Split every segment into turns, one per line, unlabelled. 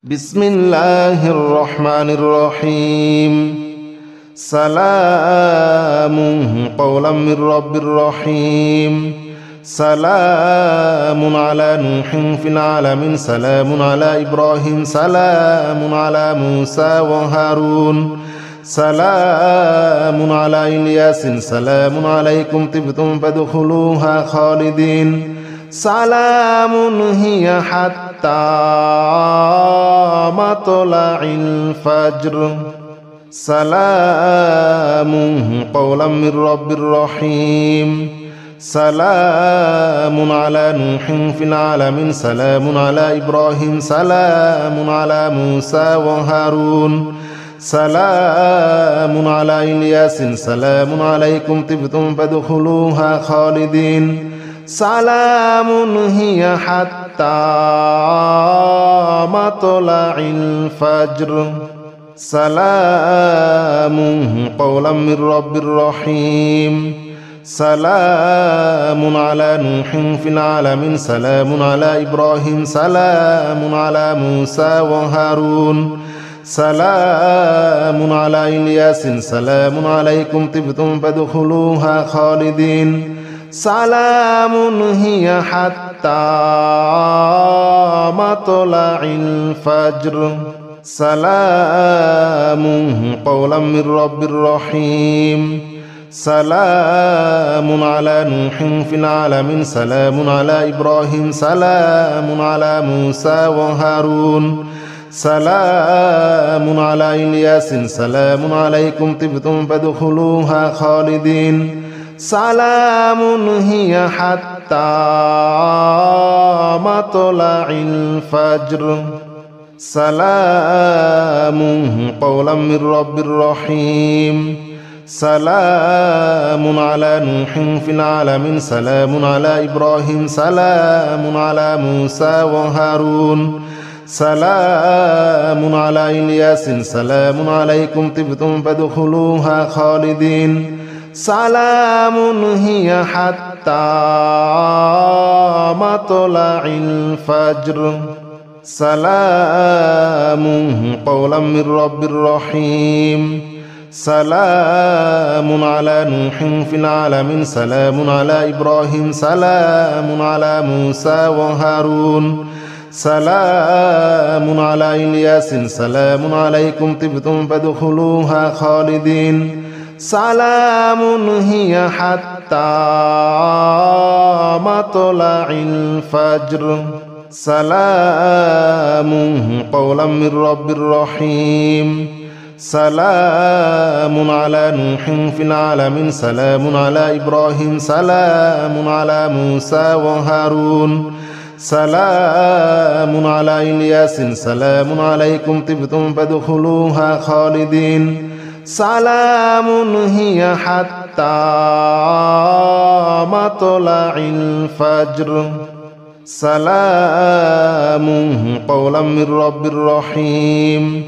بسم الله الرحمن الرحيم سلام قولا من رب رحيم سلام على نوح في العالمين سلام على إبراهيم سلام على موسى وهارون سلام على إلياس سلام عليكم طبتم فادخلوها خالدين سلام هي حتى مطلع الفجر سلام قولا من رب رحيم سلام على نوح في العالمين سلام على إبراهيم سلام على موسى وهارون سلام على إلياس سلام عليكم طبتم فادخلوها خالدين سلام هي حتى مطلع الفجر سلام قولا من رب رحيم سلام على نوح في العالمين سلام على إبراهيم سلام على موسى وهارون سلام على إلياس سلام عليكم طبتم فادخلوها خالدين سلام هي حتى مطلع الفجر سلام قولا من رب رحيم سلام على نوح في العالمين سلام على إبراهيم سلام على موسى وهارون سلام على إلياس سلام عليكم طبتم فادخلوها خالدين سلام هي حتى مطلع الفجر سلام قولا من رب رحيم سلام على نوح في العالمين سلام على إبراهيم سلام على موسى وهارون سلام على إلياس سلام عليكم طبتم فادخلوها خالدين سلام هي حتى مطلع الفجر سلام قولا من رب رحيم سلام على نوح في العالمين سلام على إبراهيم سلام على موسى وهارون سلام على إلياس سلام عليكم طبتم فادخلوها خالدين سلام هي حتى مطلع الفجر سلام قولا من رب رحيم سلام على نوح في العالمين سلام على إبراهيم سلام على موسى وهارون سلام على إلياس سلام عليكم طبتم فادخلوها خالدين سلام هي حتى مطلع الفجر سلام قولا من رب رحيم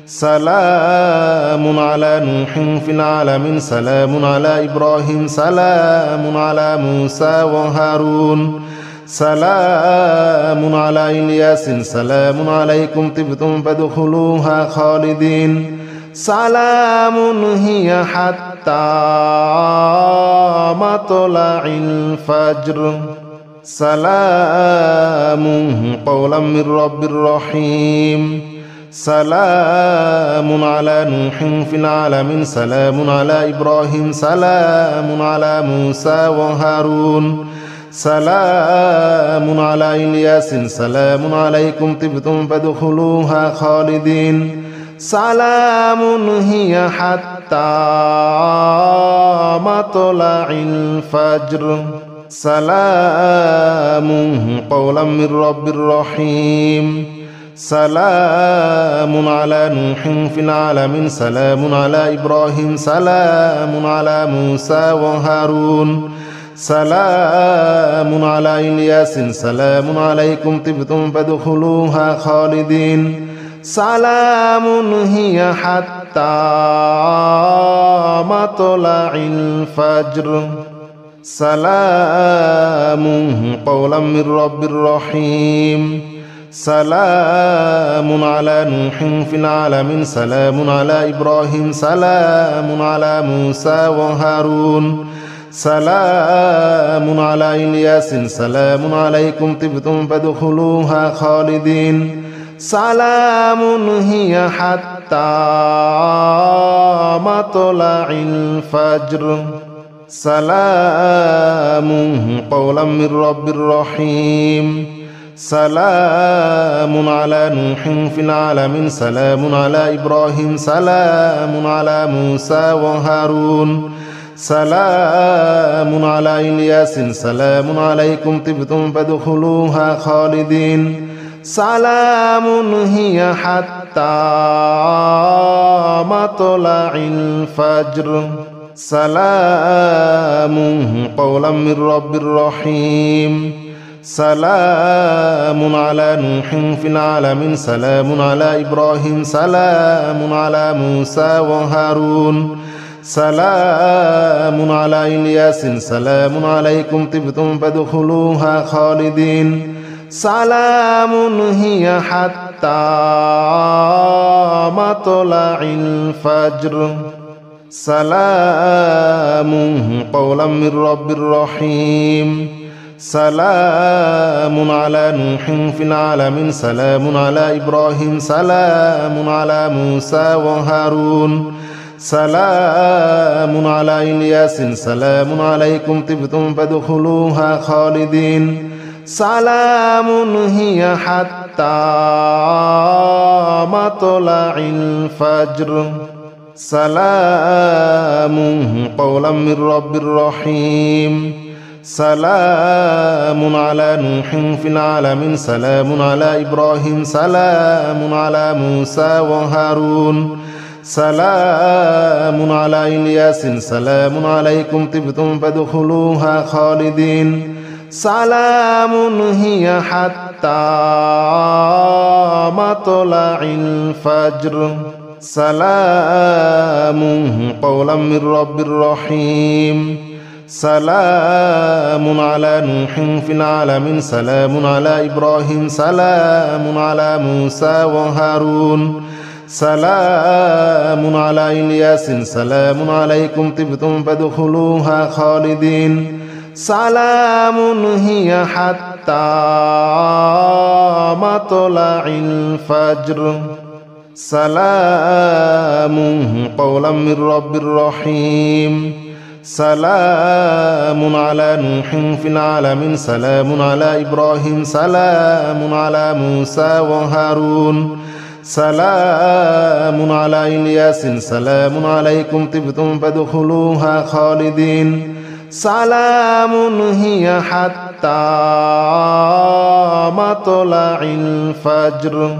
سلام على نوح في العالمين سلام على إبراهيم سلام على موسى وهارون سلام على إلياس سلام عليكم طبتم فادخلوها خالدين سلام هي حتى مطلع الفجر سلام قولا من رب رحيم سلام على نوح في العالمين سلام على إبراهيم سلام على موسى وهارون سلام على إلياس سلام عليكم طبتم فادخلوها خالدين سلام هي حتى مطلع الفجر سلام قولا من رب رحيم سلام على نوح في العالمين سلام على إبراهيم سلام على موسى وهارون سلام على إلياس سلام عليكم طبتم فادخلوها خالدين سلام هي حتى مطلع الفجر سلام قولا من رب رحيم سلام على نوح في العالمين سلام على إبراهيم سلام على موسى وهارون سلام على إلياس سلام عليكم طبتم فادخلوها خالدين سلام هي حتى مطلع الفجر سلام قولا من رب رحيم سلام على نوح في العالمين سلام على إبراهيم سلام على موسى وهارون سلام على إلياس سلام عليكم طبتم فادخلوها خالدين سلام هي حتى مطلع الفجر سلام قولا من رب رحيم سلام على نوح في العالمين سلام على إبراهيم سلام على موسى وهارون سلام على إلياس سلام عليكم طبتم فادخلوها خالدين سلام هي حتى مطلع الفجر سلام قولا من رب رحيم سلام على نوح في العالمين سلام على إبراهيم سلام على موسى وهارون سلام على إلياس سلام عليكم طبتم فادخلوها خالدين سلام هي حتى مطلع الفجر سلام قولا من رب رحيم سلام على نوح في العالمين سلام على إبراهيم سلام على موسى وهارون سلام على إلياس سلام عليكم طبتم فادخلوها خالدين سلام هي حتى مطلع الفجر سلام قولا من رب رحيم سلام على نوح في العالمين سلام على إبراهيم سلام على موسى وهارون سلام على إلياس سلام عليكم طبتم فادخلوها خالدين سلام هي حتى مطلع الفجر سلام قولا من رب رحيم سلام على نوح في العالمين سلام على إبراهيم سلام على موسى وهارون سلام على إلياس سلام عليكم طبتم فادخلوها خالدين سلام هي حتى مطلع الفجر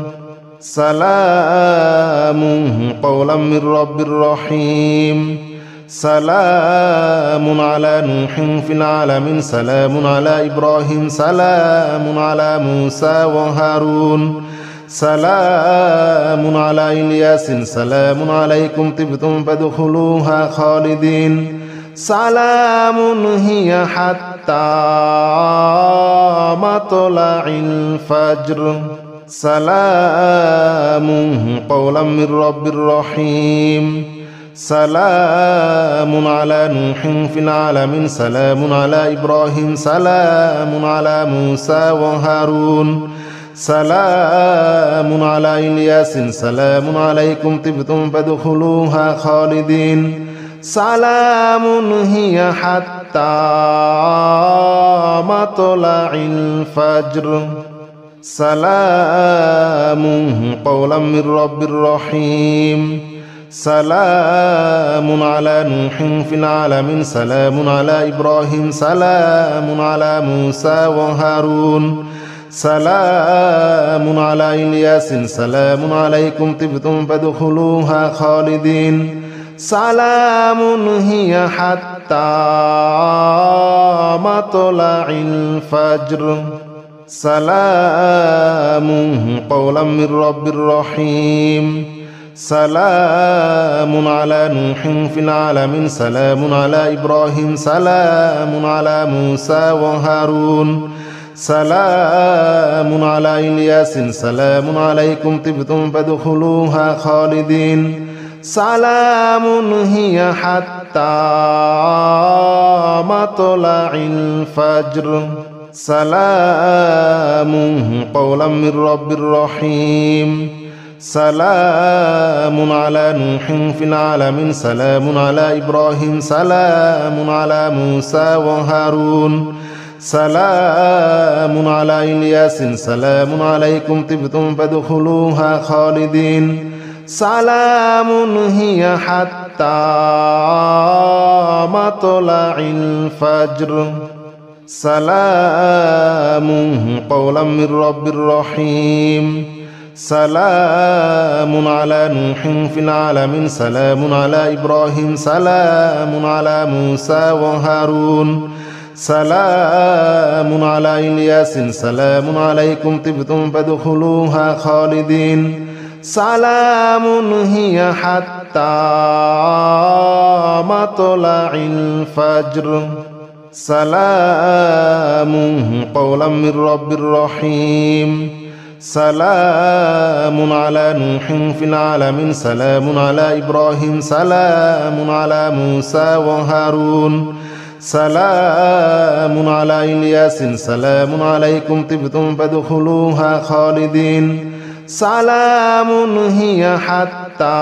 سلام قولا من رب رحيم سلام على نوح في العالمين سلام على إبراهيم سلام على موسى وهارون سلام على إلياس سلام عليكم طبتم فادخلوها خالدين سلام هي حتى مطلع الفجر سلام قولا من رب رحيم سلام على نوح في العالمين سلام على إبراهيم سلام على موسى وهارون سلام على إلياس سلام عليكم طبتم فادخلوها خالدين سلام هي حتى مطلع الفجر سلام قولا من رب رحيم سلام على نوح في العالمين سلام على إبراهيم سلام على موسى وهارون سلام على إلياس سلام عليكم طبتم فادخلوها خالدين سلام هي حتى مطلع الفجر سلام قولا من رب رحيم سلام على نوح في العالمين سلام على إبراهيم سلام على موسى وهارون سلام على إلياس سلام عليكم طبتم فادخلوها خالدين سلام هي حتى مطلع الفجر سلام قولا من رب رحيم سلام على نوح في العالمين سلام على إبراهيم سلام على موسى وهارون سلام على إلياس سلام عليكم طبتم فادخلوها خالدين سلام هي حتى مطلع الفجر سلام قولا من رب رحيم سلام على نوح في العالمين سلام على إبراهيم سلام على موسى وهارون سلام على إلياس سلام عليكم طبتم فادخلوها خالدين سلام هي حتى مطلع الفجر سلام قولا من رب رحيم سلام على نوح في العالمين سلام على إبراهيم سلام على موسى وهارون سلام على إلياس سلام عليكم طبتم فادخلوها خالدين سلام هي حتى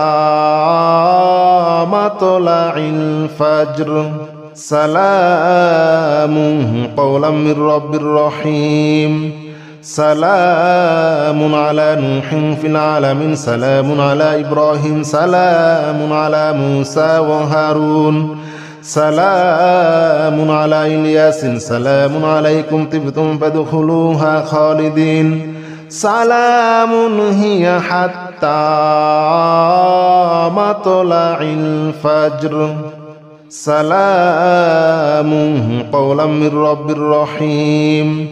مطلع الفجر سلام قولا من رب رحيم سلام على نوح في العالمين سلام على إبراهيم سلام على موسى وهارون سلام على إلياس سلام عليكم طبتم فادخلوها خالدين سلام هي حتى مطلع الفجر سلام قولا من رب رحيم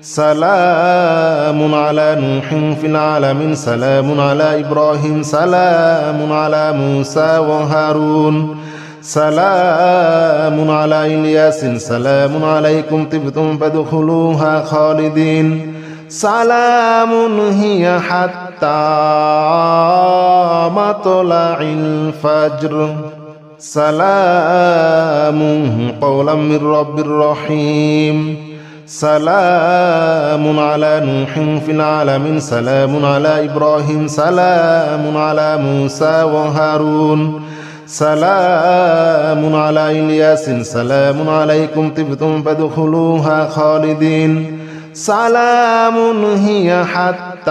سلام على نوح في العالمين سلام على إبراهيم سلام على موسى وهارون سلام على إلياس سلام عليكم طبتم فادخلوها خالدين سلام هي حتى مطلع الفجر سلام قولا من رب رحيم سلام على نوح في العالمين سلام على إبراهيم سلام على موسى وهارون سلام على إلياس سلام عليكم طبتم فادخلوها خالدين سلام هي حتى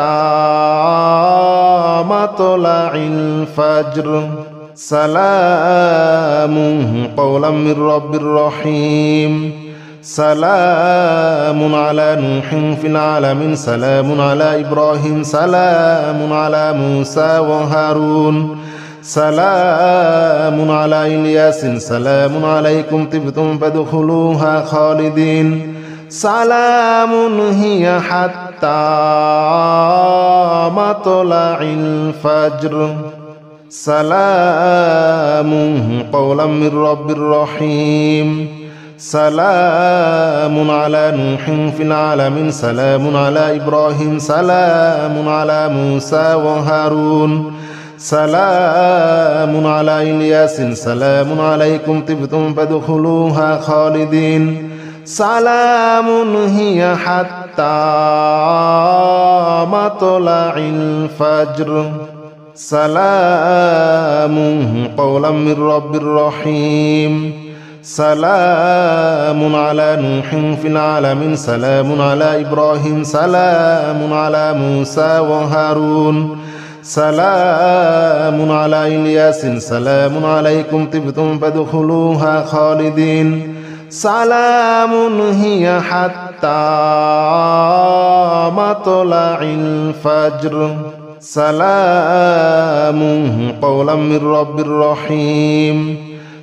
مطلع الفجر سلام قولا من رب رحيم سلام على نوح في العالمين سلام على إبراهيم سلام على موسى وهارون سلام على إلياس سلام عليكم طبتم فادخلوها خالدين سلام هي حتى مطلع الفجر سلام قولا من رب رحيم سلام على نوح في العالمين سلام على إبراهيم سلام على موسى وهارون سلام على إلياس سلام عليكم طبتم فادخلوها خالدين سلام هي حتى مطلع الفجر سلام قولا من رب رحيم سلام على نوح في العالمين سلام على إبراهيم سلام على موسى وهارون سلام على إلياس سلام عليكم طبتم فادخلوها خالدين سلام هي حتى مطلع الفجر سلام قولا من رب رحيم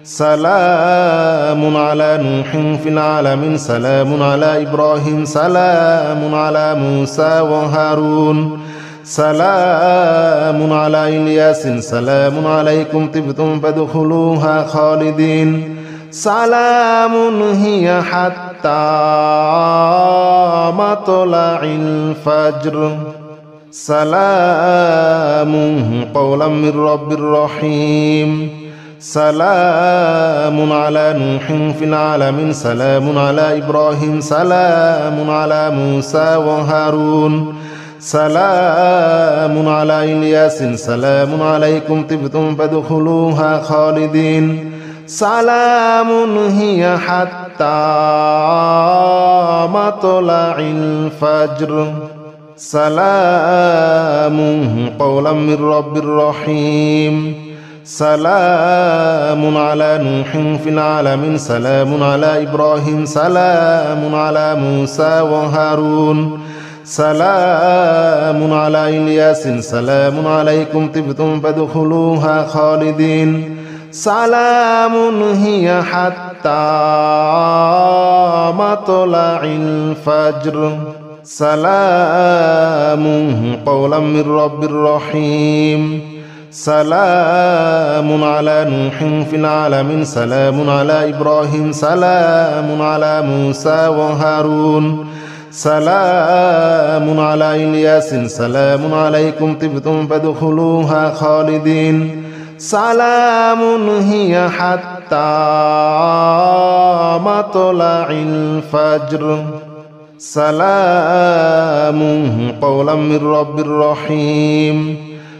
سلام على نوح في العالمين سلام على إبراهيم سلام على موسى وهارون سلام على إلياس سلام عليكم طبتم فادخلوها خالدين سلام هي حتى حتى مطلع الفجر سلام قولا من رب رحيم سلام على نوح في العالمين سلام على إبراهيم سلام على موسى وهارون سلام على إلياس سلام عليكم طبتم فادخلوها خالدين سلام هي حتى مطلع الفجر سلام قولا من رب رحيم سلام على نوح في العالمين سلام على إبراهيم سلام على موسى وهارون سلام على إلياس سلام عليكم طبتم فادخلوها خالدين سلام هي حتى مطلع الفجر سلام قولا من رب رحيم سلام على نوح في العالمين سلام على إبراهيم سلام على موسى وهارون سلام على إلياس سلام عليكم طبتم فادخلوها خالدين سلام هي حتى مطلع الفجر سلام قولا من رب رحيم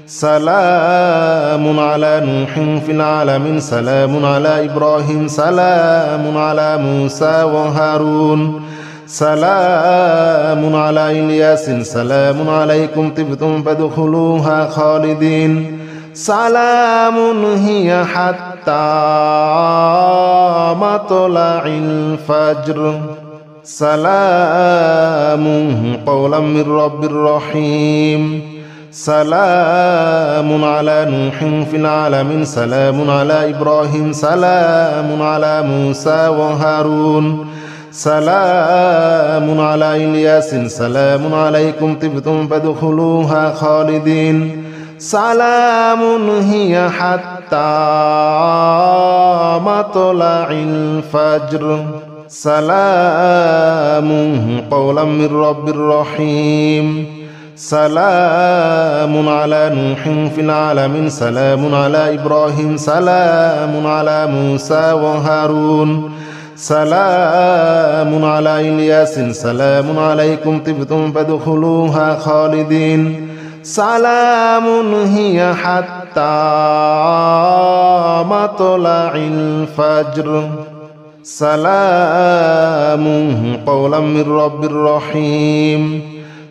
سلام على نوح في العالمين سلام على إبراهيم سلام على موسى وهارون سلام على إلياس سلام عليكم طبتم فادخلوها خالدين سلام هي حتى مطلع الفجر سلام قولا من رب رحيم سلام على نوح في العالمين سلام على إبراهيم سلام على موسى وهارون سلام على إلياس سلام عليكم طبتم فادخلوها خالدين سلام هي حتى مطلع الفجر سلام قولا من رب رحيم سلام على نوح في العالمين سلام على إبراهيم سلام على موسى وهارون سلام على إلياس سلام عليكم طبتم فادخلوها خالدين سلام هي حتى مطلع الفجر سلام قولا من رب رحيم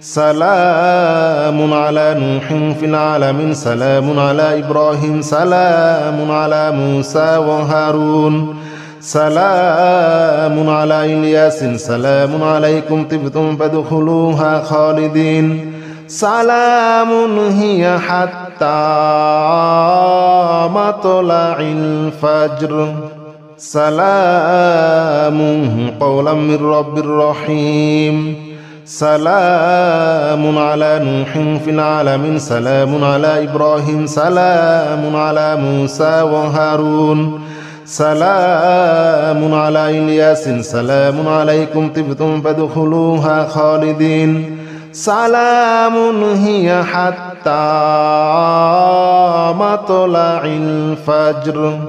سلام على نوح في العالمين سلام على إبراهيم سلام على موسى وهارون سلام على إلياس سلام عليكم طبتم فادخلوها خالدين سلام هي حتى مطلع الفجر سلام قولا من رب رحيم سلام على نوح في العالمين سلام على إبراهيم سلام على موسى وهارون سلام على إلياس سلام عليكم طبتم فادخلوها خالدين سلام هي حتى مطلع الفجر